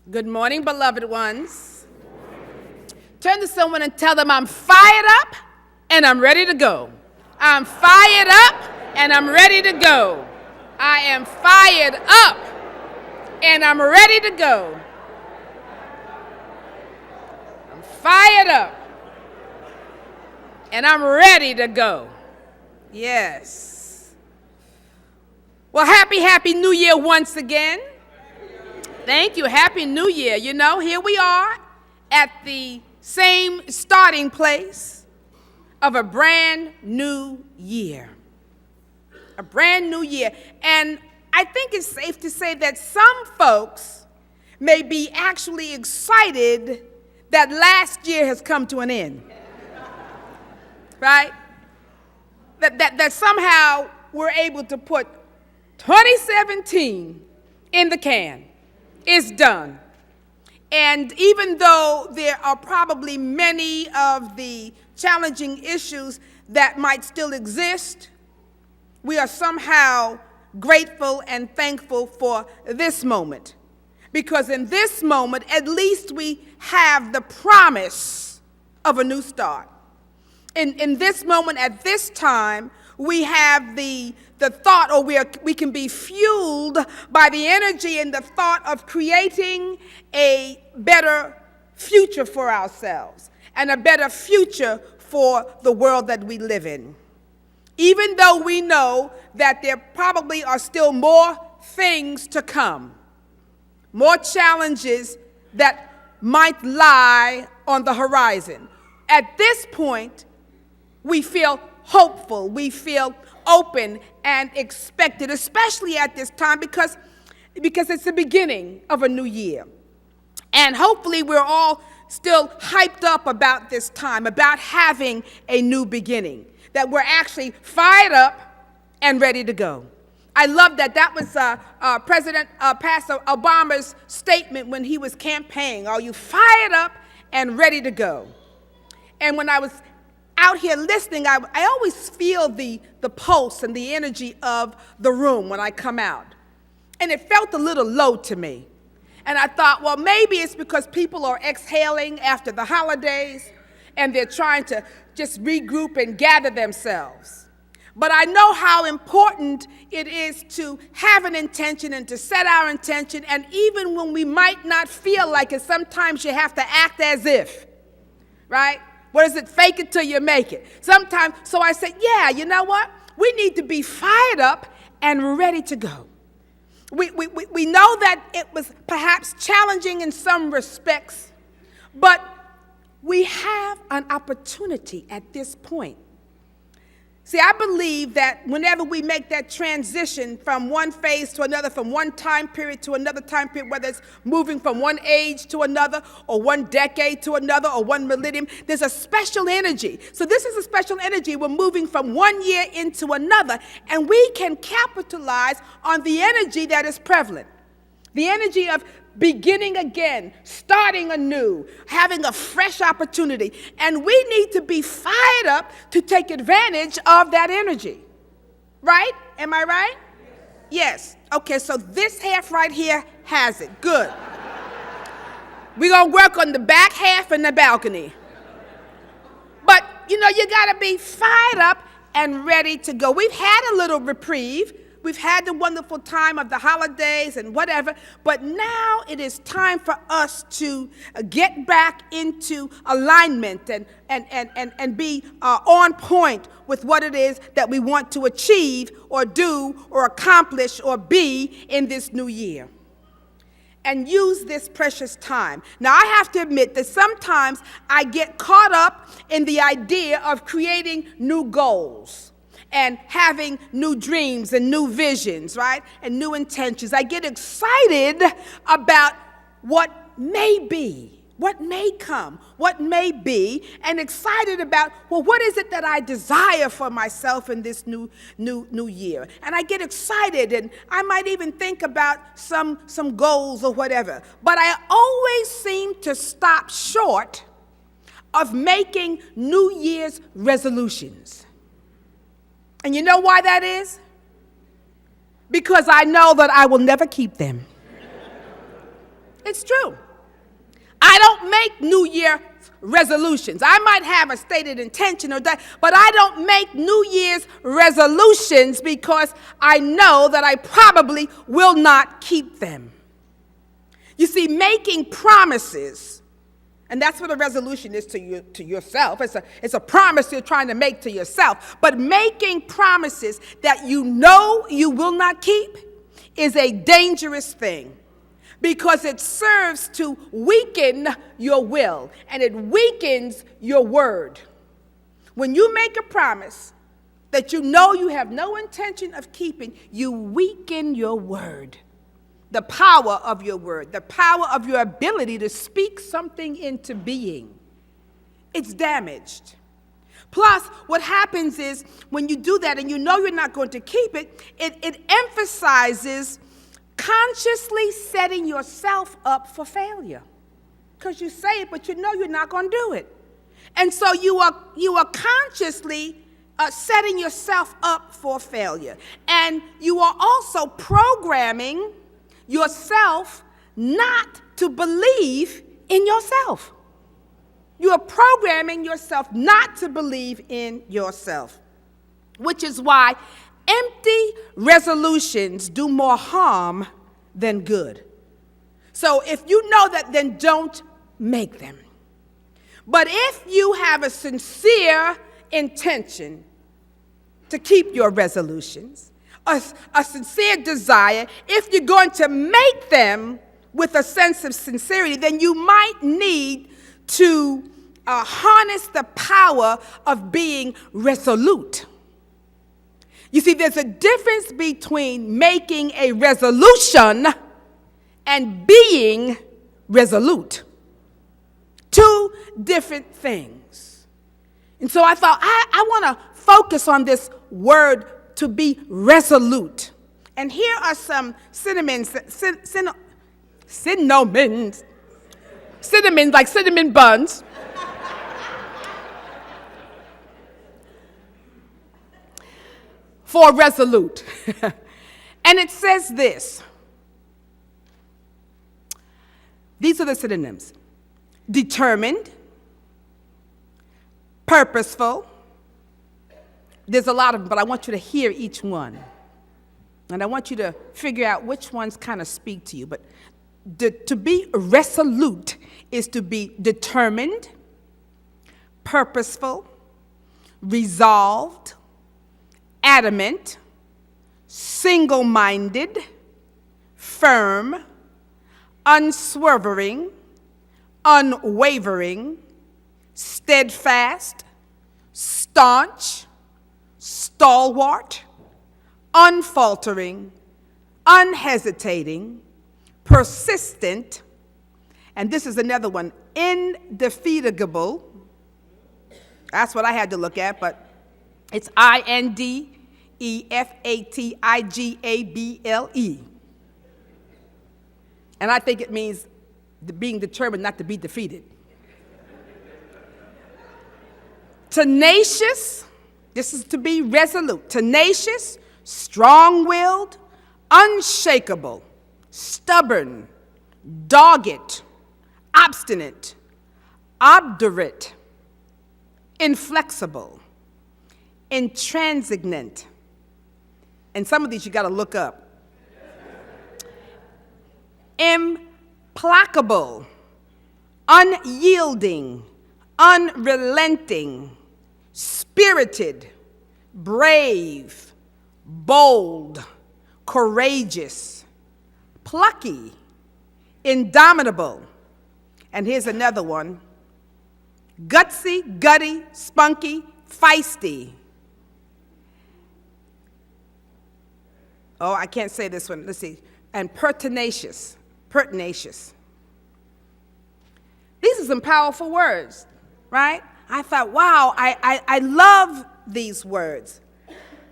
Good morning, beloved ones. Turn to someone and tell them I'm fired up and I'm ready to go. I'm fired up and I'm ready to go. I am fired up and I'm ready to go. I'm fired up and I'm ready to go. Yes. Well, happy New Year once again. Thank you. Happy New Year. You know, here we are at the same starting place of a brand new year. A brand new year. And I think it's safe to say that some folks may be actually excited that last year has come to an end. Right? That somehow we're able to put 2017 in the can. It's done. And even though there are probably many of the challenging issues that might still exist, we are somehow grateful and thankful for this moment. Because in this moment, at least we have the promise of a new start. In this moment, at this time, we have the thought, or we can be fueled by the energy and the thought of creating a better future for ourselves and a better future for the world that we live in. Even though we know that there probably are still more things to come, more challenges that might lie on the horizon. At this point, we feel hopeful, we feel open and expected, especially at this time because it's the beginning of a new year. And hopefully we're all still hyped up about this time, about having a new beginning, that we're actually fired up and ready to go. I love that. That was Pastor Obama's statement when he was campaigning. Are you fired up and ready to go? And when I was out here listening, I always feel the pulse and the energy of the room when I come out. And it felt a little low to me. And I thought, well, maybe it's because people are exhaling after the holidays and they're trying to just regroup and gather themselves. But I know how important it is to have an intention and to set our intention. And even when we might not feel like it, sometimes you have to act as if, right? What is it? Fake it till you make it. Sometimes, so I said, yeah, you know what? We need to be fired up and ready to go. We know that it was perhaps challenging in some respects, but we have an opportunity at this point. See, I believe that whenever we make that transition from one phase to another, from one time period to another time period, whether it's moving from one age to another, or one decade to another, or one millennium, there's a special energy. So this is a special energy. We're moving from one year into another, and we can capitalize on the energy that is prevalent. The energy of beginning again, starting anew, having a fresh opportunity. And we need to be fired up to take advantage of that energy. Right? Am I right? Yes. Okay, so this half right here has it. Good. We're going to work on the back half and the balcony. But, you know, you got to be fired up and ready to go. We've had a little reprieve. We've had the wonderful time of the holidays and whatever, but now it is time for us to get back into alignment and be on point with what it is that we want to achieve or do or accomplish or be in this new year. And use this precious time. Now, I have to admit that sometimes I get caught up in the idea of creating new goals and having new dreams and new visions, right? And new intentions. I get excited about what may be, what may come, what may be, and excited about, well, what is it that I desire for myself in this new year? And I get excited, and I might even think about some goals or whatever. But I always seem to stop short of making New Year's resolutions. And you know why that is? Because I know that I will never keep them. It's true. I don't make New Year resolutions. I might have a stated intention or that, but I don't make New Year's resolutions because I know that I probably will not keep them. You see, making promises, and that's what a resolution is to yourself. It's a promise you're trying to make to yourself. But making promises that you know you will not keep is a dangerous thing, because it serves to weaken your will, and it weakens your word. When you make a promise that you know you have no intention of keeping, you weaken your word. The power of your word, the power of your ability to speak something into being. It's damaged. Plus, what happens is when you do that and you know you're not going to keep it, it emphasizes consciously setting yourself up for failure. Because you say it, but you know you're not going to do it. And so you are consciously setting yourself up for failure. And you are also programming yourself not to believe in yourself. You are programming yourself not to believe in yourself, which is why empty resolutions do more harm than good. So if you know that, then don't make them. But if you have a sincere intention to keep your resolutions, a sincere desire, if you're going to make them with a sense of sincerity, then you might need to harness the power of being resolute. You see, there's a difference between making a resolution and being resolute. Two different things. And so I thought, I want to focus on this word, to be resolute. And here are some synonyms like cinnamon buns. For resolute. And it says this. These are the synonyms: determined, purposeful. There's a lot of them, but I want you to hear each one. And I want you to figure out which ones kind of speak to you. But to be resolute is to be determined, purposeful, resolved, adamant, single-minded, firm, unswerving, unwavering, steadfast, staunch, stalwart, unfaltering, unhesitating, persistent, and this is another one, indefatigable. That's what I had to look at, but it's INDEFATIGABLE. And I think it means being determined not to be defeated. Tenacious, this is to be resolute. Tenacious, strong-willed, unshakable, stubborn, dogged, obstinate, obdurate, inflexible, intransigent. And some of these you got to look up. Implacable, unyielding, unrelenting, spirited, brave, bold, courageous, plucky, indomitable. And here's another one: gutsy, gutty, spunky, feisty. Oh, I can't say this one. Let's see. And pertinacious. Pertinacious. These are some powerful words, right? I thought, wow, I love these words,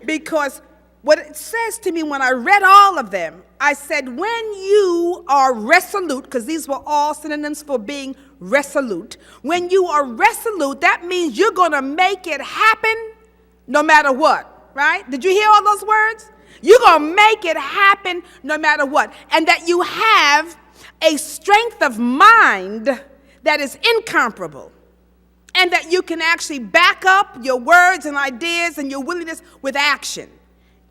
because what it says to me when I read all of them, I said, when you are resolute, because these were all synonyms for being resolute, when you are resolute, that means you're going to make it happen no matter what, right? Did you hear all those words? You're going to make it happen no matter what. And that you have a strength of mind that is incomparable, and that you can actually back up your words and ideas and your willingness with action.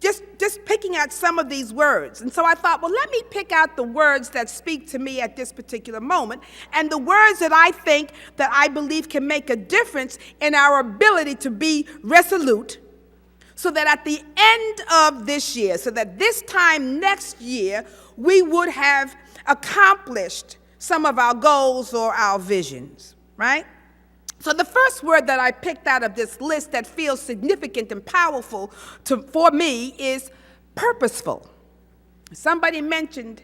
Just picking out some of these words. And so I thought, well, let me pick out the words that speak to me at this particular moment, and the words that I believe can make a difference in our ability to be resolute, so that at the end of this year, so that this time next year, we would have accomplished some of our goals or our visions, right? So the first word that I picked out of this list that feels significant and powerful for me is purposeful. Somebody mentioned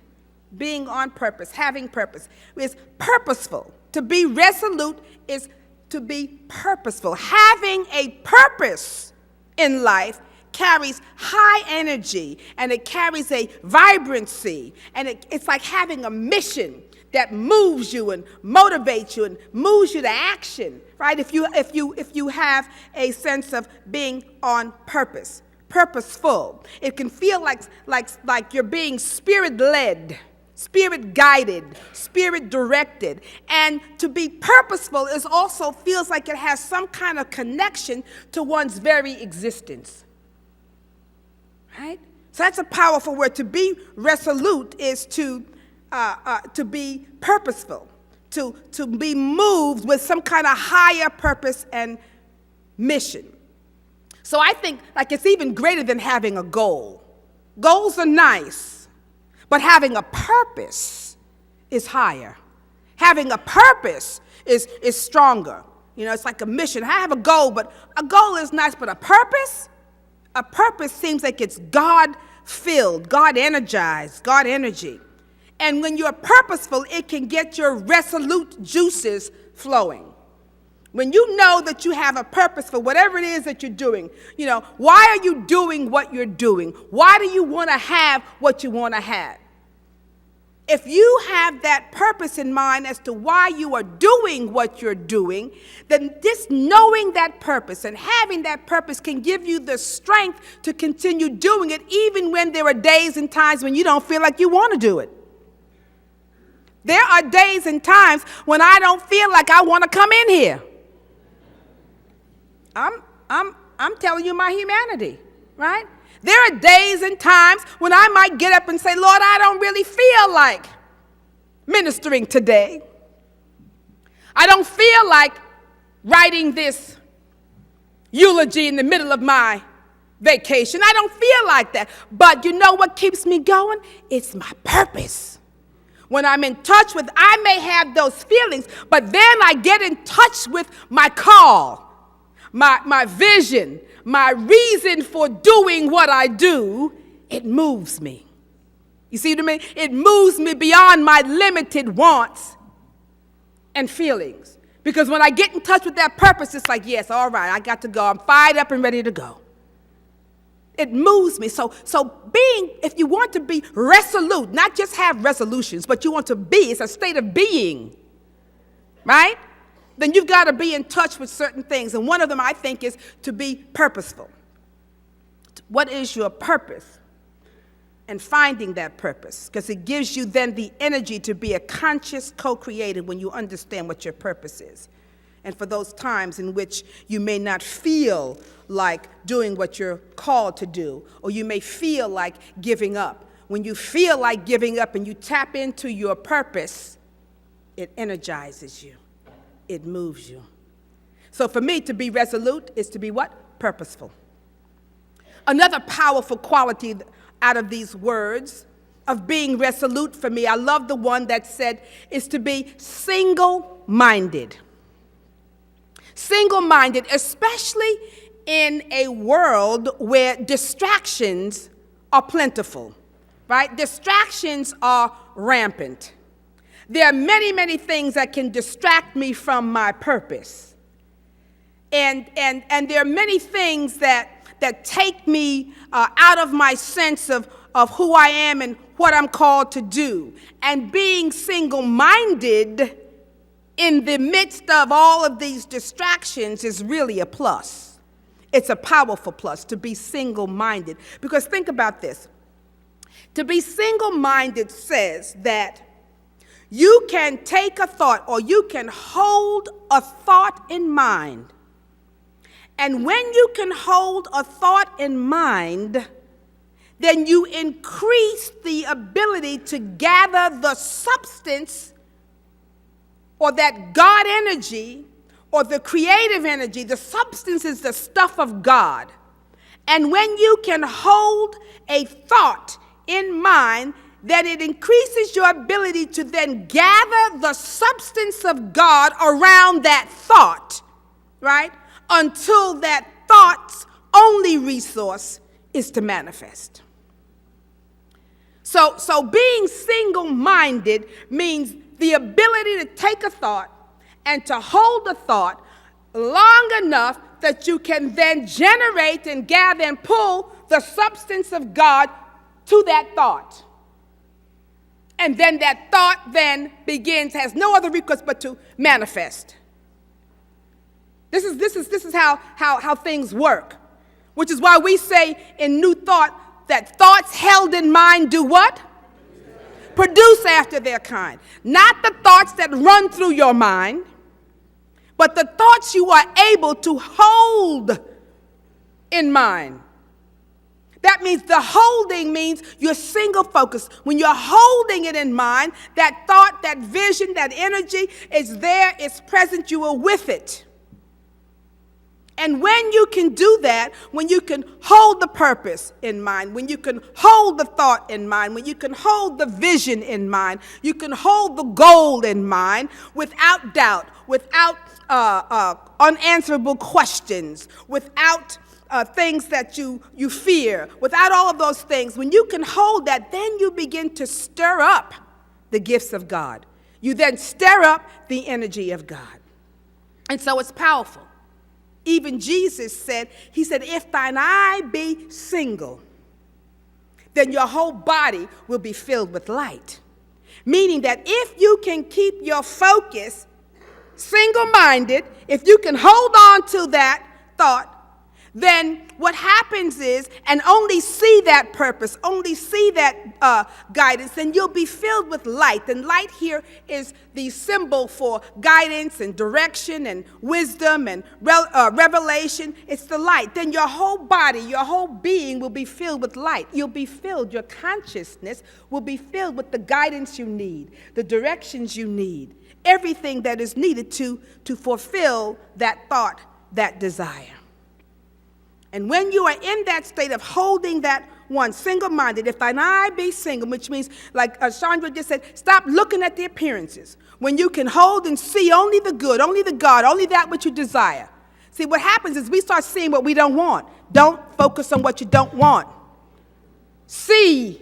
being on purpose, having purpose. It's purposeful. To be resolute is to be purposeful. Having a purpose in life carries high energy, and it carries a vibrancy, and it's like having a mission that moves you and motivates you and moves you to action, right? If you have a sense of being on purpose, purposeful, it can feel like you're being spirit-led, spirit-guided, spirit-directed. And to be purposeful is also feels like it has some kind of connection to one's very existence, right? So that's a powerful word. To be resolute is to be purposeful, to be moved with some kind of higher purpose and mission. So I think it's even greater than having a goal. Goals are nice, but having a purpose is higher. Having a purpose is stronger. It's like a mission. I have a goal, but a goal is nice, but a purpose seems like it's God-filled, God-energized, God energy. And when you're purposeful, it can get your resolute juices flowing. When you know that you have a purpose for whatever it is that you're doing, why are you doing what you're doing? Why do you want to have what you want to have? If you have that purpose in mind as to why you are doing what you're doing, then just knowing that purpose and having that purpose can give you the strength to continue doing it, even when there are days and times when you don't feel like you want to do it. There are days and times when I don't feel like I want to come in here. I'm telling you my humanity, right? There are days and times when I might get up and say, Lord, I don't really feel like ministering today. I don't feel like writing this eulogy in the middle of my vacation. I don't feel like that. But you know what keeps me going? It's my purpose. When I'm in touch with, I may have those feelings, but then I get in touch with my call, my vision, my reason for doing what I do. It moves me. You see what I mean? It moves me beyond my limited wants and feelings. Because when I get in touch with that purpose, it's like, yes, all right, I got to go. I'm fired up and ready to go. It moves me. So if you want to be resolute, not just have resolutions, but you want to be, it's a state of being, right? Then you've got to be in touch with certain things. And one of them, I think, is to be purposeful. What is your purpose? And finding that purpose, because it gives you then the energy to be a conscious co-creator when you understand what your purpose is. And for those times in which you may not feel like doing what you're called to do, or you may feel like giving up. When you feel like giving up and you tap into your purpose, it energizes you. It moves you. So for me, to be resolute is to be what? Purposeful. Another powerful quality out of these words of being resolute for me, I love the one that said, is to be single-minded. Single-minded, especially in a world where distractions are plentiful, right? Distractions are rampant. There are many, many things that can distract me from my purpose. And there are many things that take me out of my sense of who I am and what I'm called to do. And being single-minded in the midst of all of these distractions is really a plus. It's a powerful plus to be single-minded. Because think about this. To be single-minded says that You can take a thought, or you can hold a thought in mind. And when you can hold a thought in mind, then you increase the ability to gather the substance, or that God energy, or the creative energy. The substance is the stuff of God. And when you can hold a thought in mind, then it increases your ability to then gather the substance of God around that thought, right? Until that thought's only resource is to manifest. So being single-minded means the ability to take a thought and to hold the thought long enough that you can then generate and gather and pull the substance of God to that thought. And then that thought then has no other recourse but to manifest. This is how things work, which is why we say in New Thought that thoughts held in mind do what? Produce after their kind. Not the thoughts that run through your mind, but the thoughts you are able to hold in mind. That means the holding means you're single focused. When you're holding it in mind, that thought, that vision, that energy is there, it's present, you are with it. And when you can do that, when you can hold the purpose in mind, when you can hold the thought in mind, when you can hold the vision in mind, you can hold the goal in mind without doubt, without unanswerable questions, without things that you fear, without all of those things. When you can hold that, then you begin to stir up the gifts of God. You then stir up the energy of God. And so it's powerful. Even Jesus said, he said, if thine eye be single, then your whole body will be filled with light. Meaning that if you can keep your focus single-minded, if you can hold on to that thought, then what happens is, and only see that purpose, only see that guidance, then you'll be filled with light. And light here is the symbol for guidance and direction and wisdom and revelation. It's the light. Then your whole body, your whole being will be filled with light. You'll be filled, your consciousness will be filled with the guidance you need, the directions you need, everything that is needed to fulfill that thought, that desire. And when you are in that state of holding that one, single-minded, if thine eye be single, which means, like Chandra just said, stop looking at the appearances. When you can hold and see only the good, only the God, only that which you desire. See, what happens is we start seeing what we don't want. Don't focus on what you don't want. See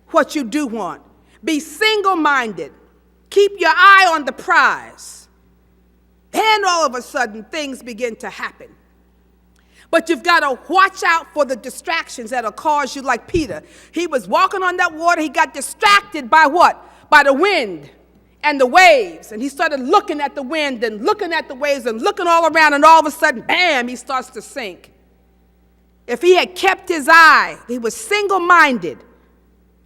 what you do want. Be single-minded. Keep your eye on the prize. Then all of a sudden, things begin to happen. But you've got to watch out for the distractions that'll cause you, like Peter. He was walking on that water. He got distracted by what? By the wind and the waves. And he started looking at the wind and looking at the waves and looking all around. And all of a sudden, bam, he starts to sink. If he had kept his eye, he was single-minded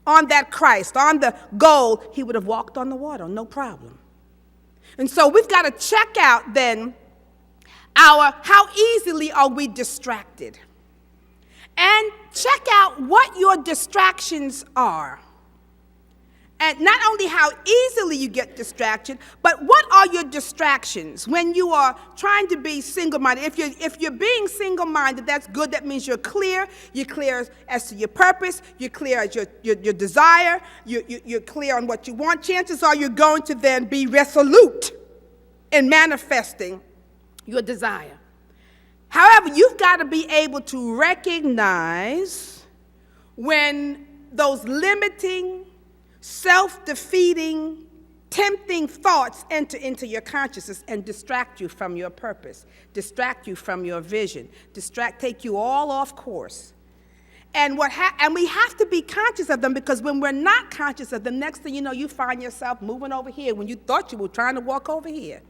on that Christ, on the goal, he would have walked on the water, no problem. And so we've got to check out then how easily are we distracted? And check out what your distractions are. And not only how easily you get distracted, but what are your distractions when you are trying to be single-minded? If you're being single-minded, that's good. That means you're clear. You're clear as to your purpose. You're clear as your desire. You're clear on what you want. Chances are you're going to then be resolute in manifesting your desire. However, you've got to be able to recognize when those limiting, self-defeating, tempting thoughts enter into your consciousness and distract you from your purpose, distract you from your vision, take you all off course. And we have to be conscious of them, because when we're not conscious of them, next thing you know, you find yourself moving over here when you thought you were trying to walk over here.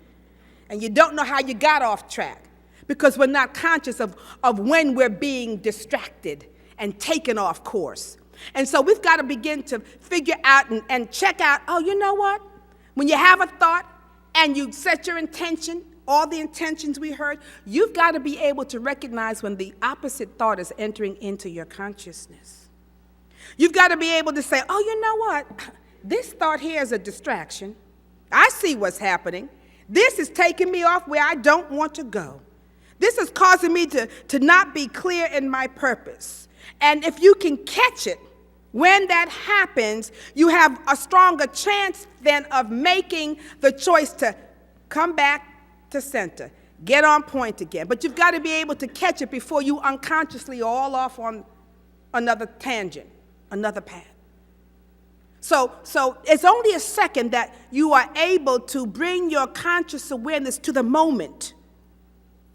And you don't know how you got off track, because we're not conscious of when we're being distracted and taken off course. And so we've got to begin to figure out and check out, oh, you know what? When you have a thought and you set your intention, all the intentions we heard, you've got to be able to recognize when the opposite thought is entering into your consciousness. You've got to be able to say, oh, you know what? This thought here is a distraction. I see what's happening. This is taking me off where I don't want to go. This is causing me to not be clear in my purpose. And if you can catch it, when that happens, you have a stronger chance then of making the choice to come back to center, get on point again. But you've got to be able to catch it before you unconsciously all off on another tangent, another path. So it's only a second that you are able to bring your conscious awareness to the moment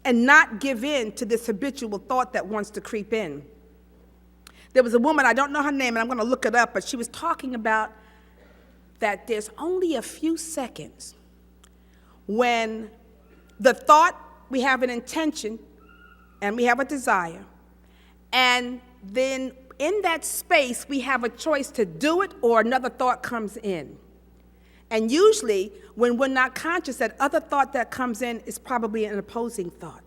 and not give in to this habitual thought that wants to creep in. There was a woman, I don't know her name, and I'm going to look it up, but she was talking about that there's only a few seconds when the thought, we have an intention, and we have a desire, and then in that space, we have a choice to do it or another thought comes in. And usually, when we're not conscious, that other thought that comes in is probably an opposing thought,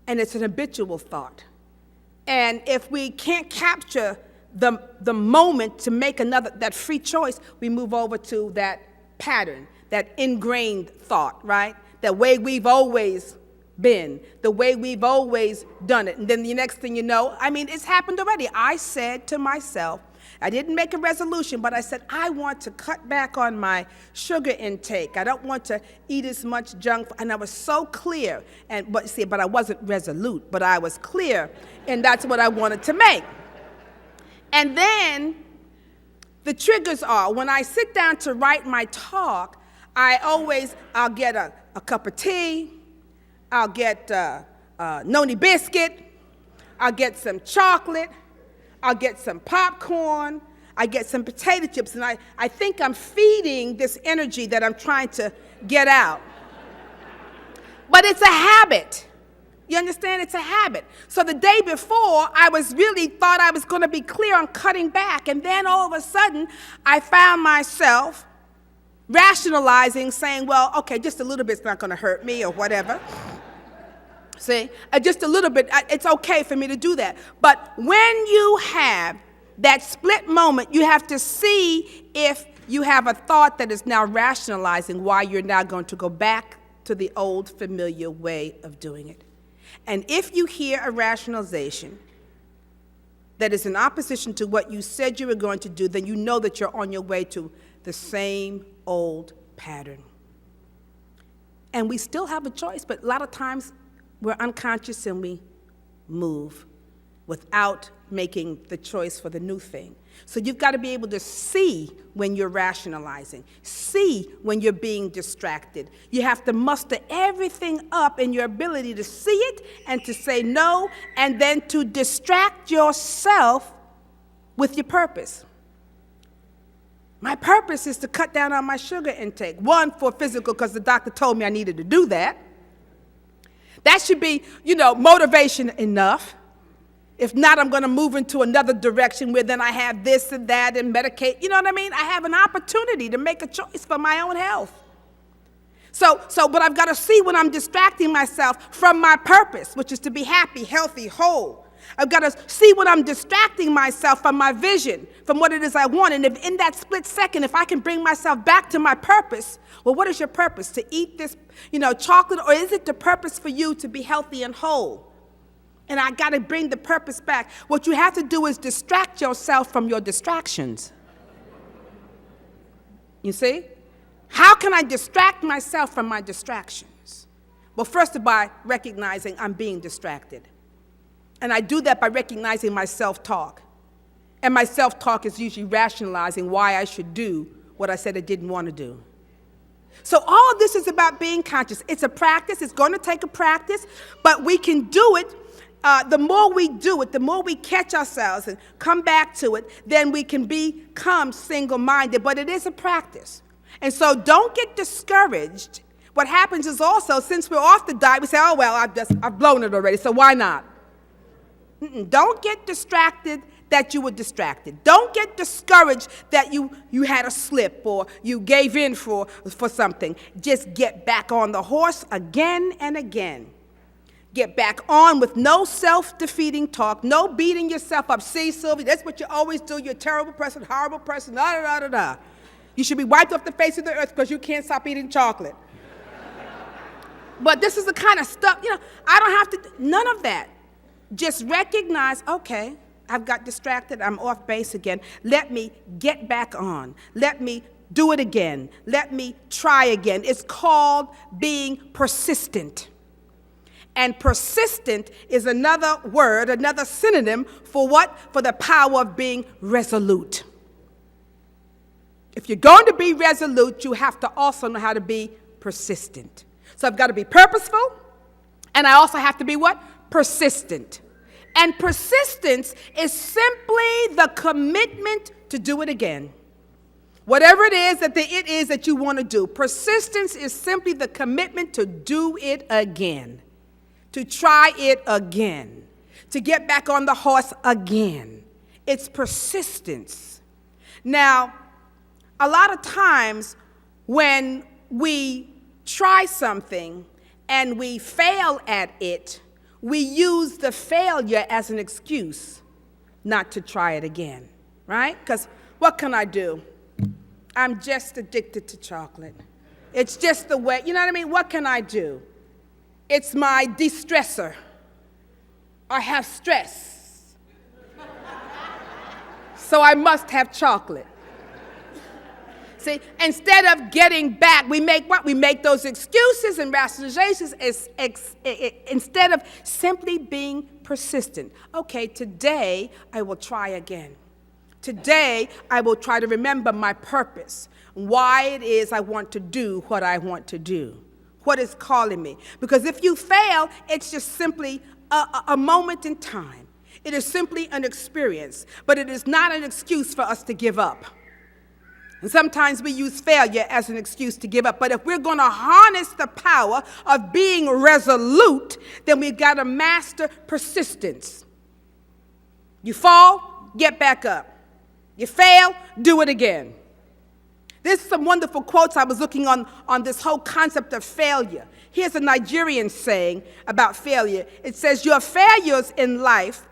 and it's an habitual thought. And if we can't capture the moment to make that free choice, we move over to that pattern, that ingrained thought, right? The way we've always been, the way we've always done it. And then the next thing you know, it's happened already. I said to myself, I didn't make a resolution, but I said, I want to cut back on my sugar intake. I don't want to eat as much junk. And I was so clear. But I wasn't resolute, but I was clear. And that's what I wanted to make. And then the triggers are, when I sit down to write my talk, I'll get a cup of tea. I'll get noni biscuit. I'll get some chocolate. I'll get some popcorn, I get some potato chips, and I think I'm feeding this energy that I'm trying to get out. But it's a habit. You understand? It's a habit. So the day before, I thought I was going to be clear on cutting back, and then all of a sudden, I found myself rationalizing, saying, well, okay, just a little bit's not going to hurt me or whatever. See, just a little bit, it's okay for me to do that. But when you have that split moment, you have to see if you have a thought that is now rationalizing why you're now going to go back to the old familiar way of doing it. And if you hear a rationalization that is in opposition to what you said you were going to do, then you know that you're on your way to the same old pattern. And we still have a choice, but a lot of times, we're unconscious and we move without making the choice for the new thing. So you've got to be able to see when you're rationalizing, see when you're being distracted. You have to muster everything up in your ability to see it and to say no, and then to distract yourself with your purpose. My purpose is to cut down on my sugar intake. One, for physical, because the doctor told me I needed to do that. That should be, motivation enough. If not, I'm going to move into another direction where then I have this and that and medicate. You know what I mean? I have an opportunity to make a choice for my own health. But I've got to see when I'm distracting myself from my purpose, which is to be happy, healthy, whole. I've got to see when I'm distracting myself from my vision, from what it is I want. And if in that split second, if I can bring myself back to my purpose, well, what is your purpose? To eat this, chocolate? Or is it the purpose for you to be healthy and whole? And I got to bring the purpose back. What you have to do is distract yourself from your distractions. You see? How can I distract myself from my distractions? Well, first of all, by recognizing I'm being distracted. And I do that by recognizing my self-talk. And my self-talk is usually rationalizing why I should do what I said I didn't want to do. So all of this is about being conscious. It's a practice. It's going to take a practice, but we can do it. The more we do it, the more we catch ourselves and come back to it, then we can become single-minded. But it is a practice. And so don't get discouraged. What happens is also, since we're off the diet, we say, oh, well, I've blown it already, so why not? Don't get distracted that you were distracted. Don't get discouraged that you had a slip or you gave in for something. Just get back on the horse again and again. Get back on with no self-defeating talk, no beating yourself up. See, Sylvia, that's what you always do. You're a terrible person, horrible person, da-da-da-da-da. You should be wiped off the face of the earth because you can't stop eating chocolate. But this is the kind of stuff, I don't have to, none of that. Just recognize, okay, I've got distracted, I'm off base again. Let me get back on. Let me do it again. Let me try again. It's called being persistent. And persistent is another word, another synonym for what? For the power of being resolute. If you're going to be resolute, you have to also know how to be persistent. So I've got to be purposeful, and I also have to be what? Persistent. And persistence is simply the commitment to do it again. Whatever it is that you want to do, persistence is simply the commitment to do it again, to try it again, to get back on the horse again. It's persistence. Now, a lot of times when we try something and we fail at it, we use the failure as an excuse not to try it again, right? Because what can I do? I'm just addicted to chocolate. It's just the way, you know what I mean? What can I do? It's my de-stressor. I have stress. So I must have chocolate. See, instead of getting back, we make what? We make those excuses and rationalizations instead of simply being persistent. Okay, today I will try again. Today I will try to remember my purpose, why it is I want to do what I want to do, what is calling me. Because if you fail, it's just simply a moment in time. It is simply an experience, but it is not an excuse for us to give up. And sometimes we use failure as an excuse to give up. But if we're going to harness the power of being resolute, then we've got to master persistence. You fall, get back up. You fail, do it again. There's some wonderful quotes I was looking on this whole concept of failure. Here's a Nigerian saying about failure. It says, your failures in life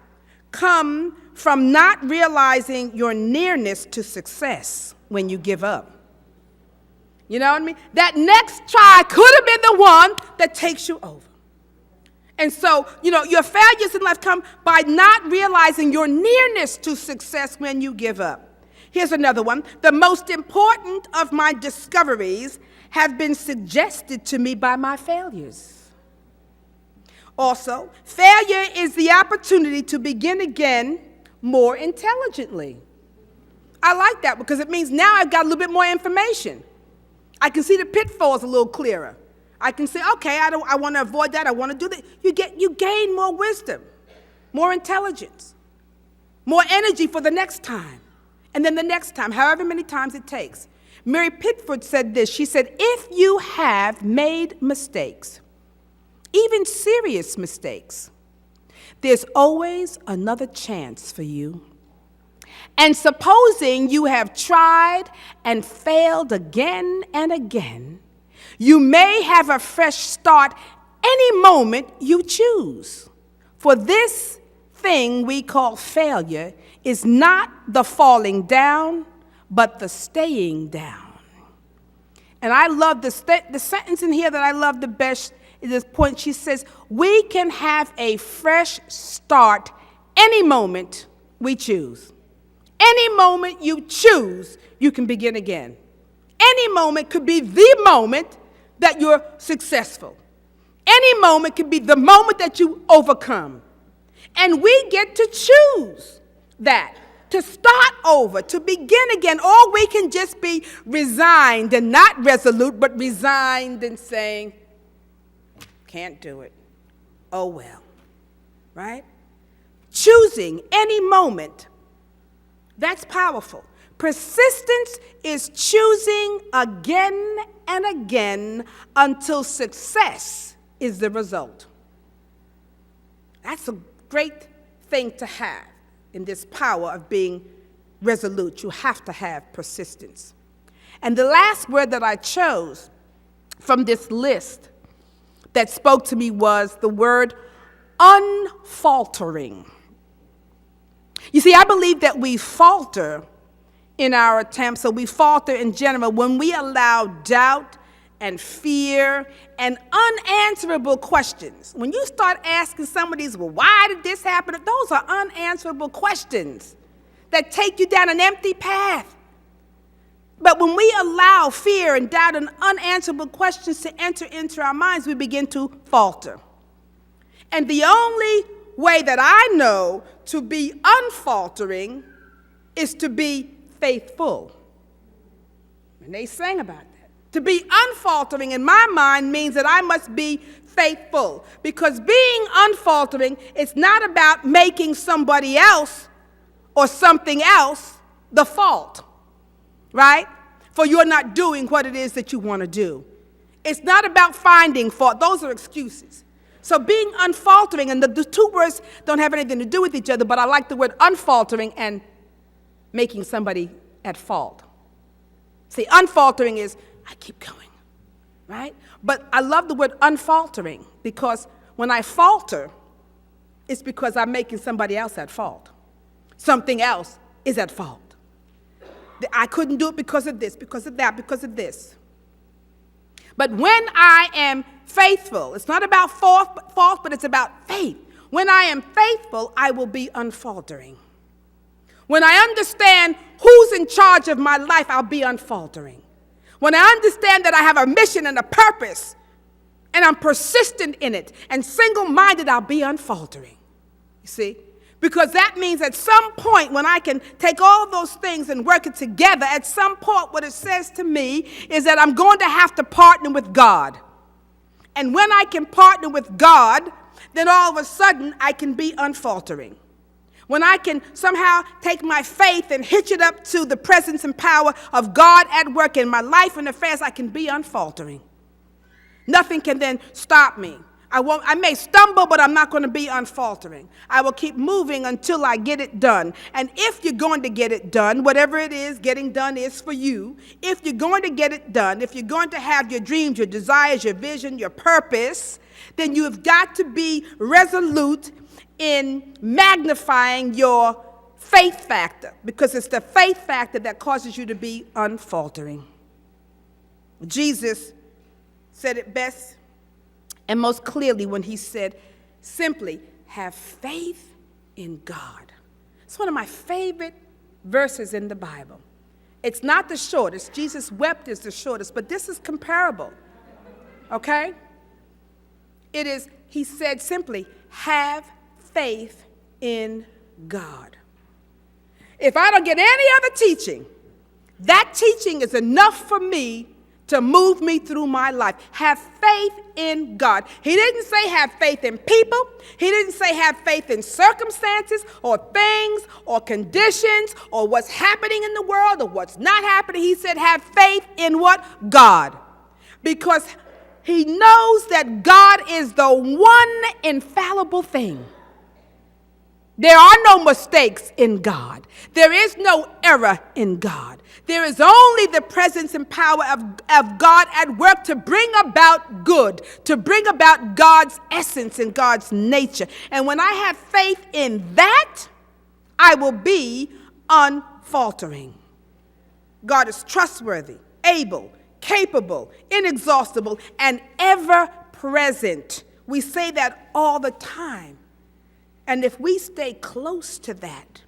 come from not realizing your nearness to success when you give up. You know what I mean? That next try could have been the one that takes you over. And so, your failures in life come by not realizing your nearness to success when you give up. Here's another one. The most important of my discoveries have been suggested to me by my failures. Also, failure is the opportunity to begin again more intelligently. I like that because it means now I've got a little bit more information. I can see the pitfalls a little clearer. I can say, okay, I want to avoid that. I want to do that. You gain more wisdom, more intelligence, more energy for the next time, and then the next time, however many times it takes. Mary Pickford said this. She said, if you have made mistakes, even serious mistakes, there's always another chance for you. And supposing you have tried and failed again and again, you may have a fresh start any moment you choose. For this thing we call failure is not the falling down, but the staying down. And I love the sentence in here that I love the best is this point. She says, we can have a fresh start any moment we choose. Any moment you choose, you can begin again. Any moment could be the moment that you're successful. Any moment could be the moment that you overcome. And we get to choose that, to start over, to begin again. Or we can just be resigned and not resolute, but resigned and saying, can't do it. Oh well, right? Choosing any moment. That's powerful. Persistence is choosing again and again until success is the result. That's a great thing to have. in this power of being resolute. You have to have persistence. And the last word that I chose from this list that spoke to me was the word unfaltering. You see, I believe that we falter in our attempts, or we falter in general when we allow doubt and fear and unanswerable questions. When you start asking some of these, well, why did this happen? Those are unanswerable questions that take you down an empty path. But when we allow fear and doubt and unanswerable questions to enter into our minds, we begin to falter. And the only way that I know to be unfaltering is to be faithful. And they sang about that. To be unfaltering in my mind means that I must be faithful. Because being unfaltering is not about making somebody else or something else the fault, right? For you're not doing what it is that you want to do. It's not about finding fault. Those are excuses. So being unfaltering, and the two words don't have anything to do with each other, but I like the word unfaltering and making somebody at fault. See, unfaltering is, I keep going, right? But I love the word unfaltering because when I falter, it's because I'm making somebody else at fault. Something else is at fault. I couldn't do it because of this, because of that, because of this. But when I am faithful, it's not about fault, but it's about faith. When I am faithful, I will be unfaltering. When I understand who's in charge of my life, I'll be unfaltering. When I understand that I have a mission and a purpose, and I'm persistent in it, and single-minded, I'll be unfaltering. You see? Because that means at some point when I can take all of those things and work it together, at some point what it says to me is that I'm going to have to partner with God. And when I can partner with God, then all of a sudden I can be unfaltering. When I can somehow take my faith and hitch it up to the presence and power of God at work in my life and affairs, I can be unfaltering. Nothing can then stop me. I may stumble, but I'm not going to be unfaltering. I will keep moving until I get it done. And if you're going to get it done, whatever it is getting done is for you, if you're going to get it done, if you're going to have your dreams, your desires, your vision, your purpose, then you have got to be resolute in magnifying your faith factor, because it's the faith factor that causes you to be unfaltering. Jesus said it best and most clearly when he said, simply have faith in God. It's one of my favorite verses in the Bible. It's not the shortest. Jesus wept is the shortest, but this is comparable. Okay? It is, he said simply, have faith in God. If I don't get any other teaching, that teaching is enough for me to move me through my life. Have faith in God. He didn't say have faith in people. He didn't say have faith in circumstances or things or conditions or what's happening in the world or what's not happening. He said have faith in what? God. Because he knows that God is the one infallible thing. There are no mistakes in God. There is no error in God. There is only the presence and power of God at work to bring about good, to bring about God's essence and God's nature. And when I have faith in that, I will be unfaltering. God is trustworthy, able, capable, inexhaustible, and ever present. We say that all the time. And if we stay close to that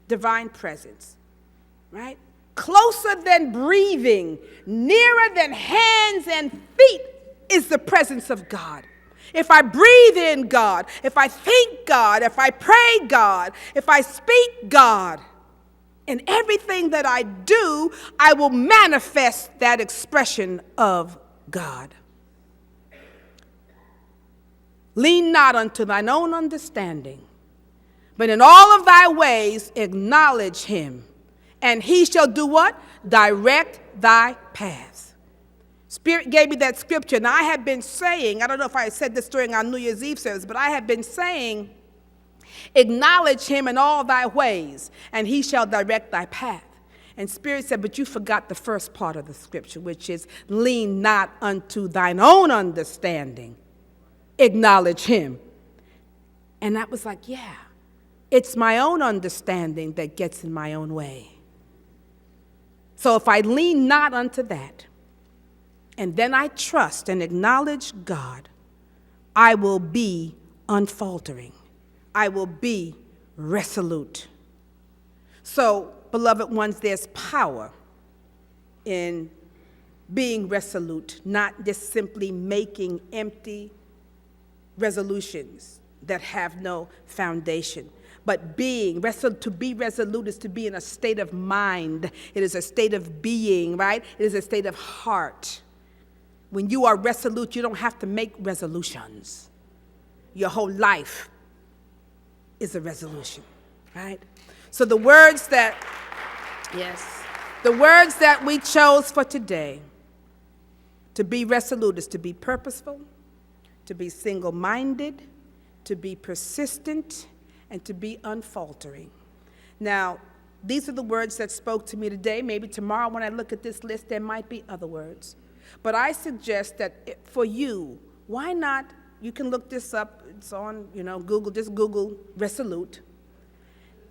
divine presence, right? Closer than breathing, nearer than hands and feet is the presence of God. If I breathe in God, if I think God, if I pray God, if I speak God, in everything that I do, I will manifest that expression of God. Lean not unto thine own understanding, but in all of thy ways acknowledge him, and he shall do what? Direct thy paths. Spirit gave me that scripture, and I have been saying, I don't know if I said this during our New Year's Eve service, but I have been saying Acknowledge him in all thy ways, and he shall direct thy path. And Spirit said, but you forgot the first part of the scripture, which is, lean not unto thine own understanding. Acknowledge him. And that was like, yeah, it's my own understanding that gets in my own way. So if I lean not unto that, and then I trust and acknowledge God, I will be unfaltering. I will be resolute. So, beloved ones, there's power in being resolute, not just simply making empty resolutions that have no foundation. But being resolute, to be resolute is to be in a state of mind. It is a state of being, right? It is a state of heart. When you are resolute, you don't have to make resolutions. Your whole life is a resolution, right? So the words that we chose for today, to be resolute, is to be purposeful, to be single-minded, to be persistent, and to be unfaltering. Now, these are the words that spoke to me today. Maybe tomorrow when I look at this list, there might be other words. But I suggest that for you, why not, you can look this up, it's on, Google, just Google Resolute,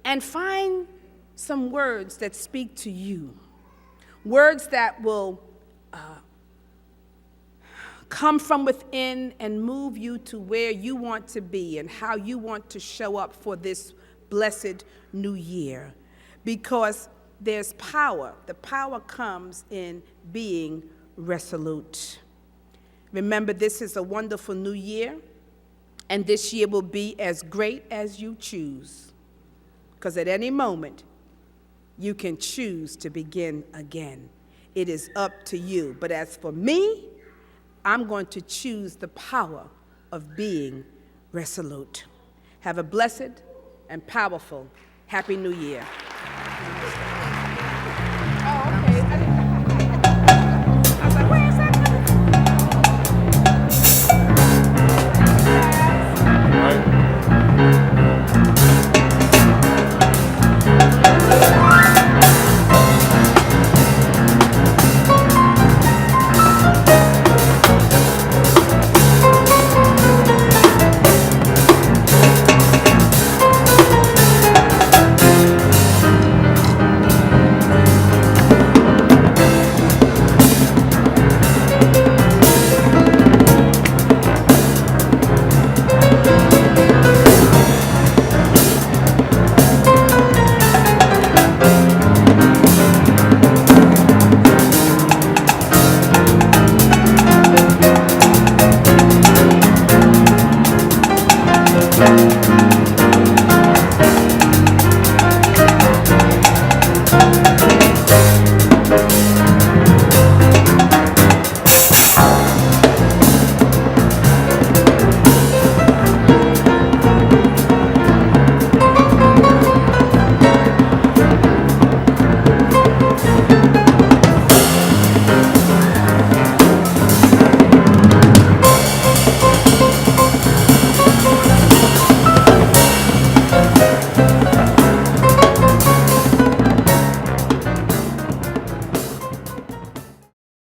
and find some words that speak to you, words that will come from within and move you to where you want to be and how you want to show up for this blessed new year. Because there's power. The power comes in being resolute. Remember, this is a wonderful new year, and this year will be as great as you choose. Because at any moment, you can choose to begin again. It is up to you. But as for me, I'm going to choose the power of being resolute. Have a blessed and powerful Happy New Year.